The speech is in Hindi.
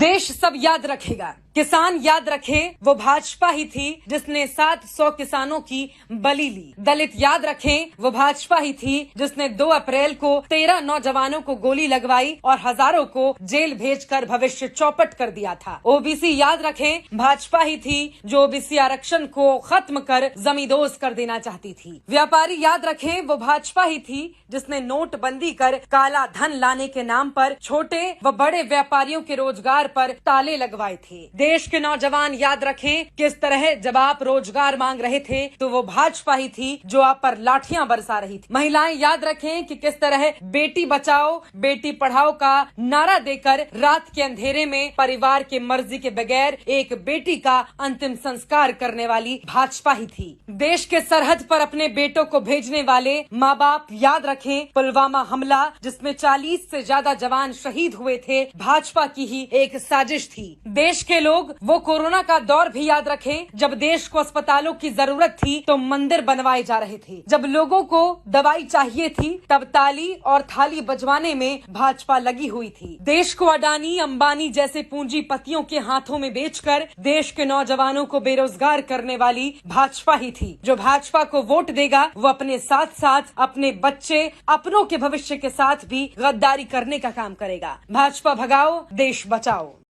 देश सब याद रखेगा, किसान याद रखे वो भाजपा ही थी जिसने 700 किसानों की बलि ली। दलित याद रखें वो भाजपा ही थी जिसने 2 अप्रैल को 13 नौजवानों को गोली लगवाई और हजारों को जेल भेजकर भविष्य चौपट कर दिया था। ओबीसी याद रखें भाजपा ही थी जो ओबीसी आरक्षण को खत्म कर जमींदोज कर देना चाहती थी। व्यापारी याद रखें वो भाजपा ही थी जिसने नोटबंदी कर काला धन लाने के नाम पर छोटे व बड़े व्यापारियों के रोजगार पर ताले लगवाए थे। देश के नौजवान याद रखें किस तरह जब आप रोजगार मांग रहे थे तो वो भाजपा ही थी जो आप पर लाठियां बरसा रही थी। महिलाएं याद रखें कि किस तरह बेटी बचाओ बेटी पढ़ाओ का नारा देकर रात के अंधेरे में परिवार के मर्जी के बगैर एक बेटी का अंतिम संस्कार करने वाली भाजपा ही थी। देश के सरहद पर अपने बेटों को भेजने वाले माँ बाप याद रखें पुलवामा हमला जिसमें 40 से ज्यादा जवान शहीद हुए थे, भाजपा की ही एक साजिश थी। देश के लोग वो कोरोना का दौर भी याद रखें जब देश को अस्पतालों की जरूरत थी तो मंदिर बनवाए जा रहे थे। जब लोगों को दवाई चाहिए थी तब ताली और थाली बजवाने में भाजपा लगी हुई थी। देश को अडानी अंबानी जैसे पूंजीपतियों के हाथों में बेचकर देश के नौजवानों को बेरोजगार करने वाली भाजपा ही थी। जो भाजपा को वोट देगा वो अपने साथ साथ अपने बच्चे अपनों के भविष्य के साथ भी गद्दारी करने का काम करेगा। भाजपा भगाओ देश बचाओ।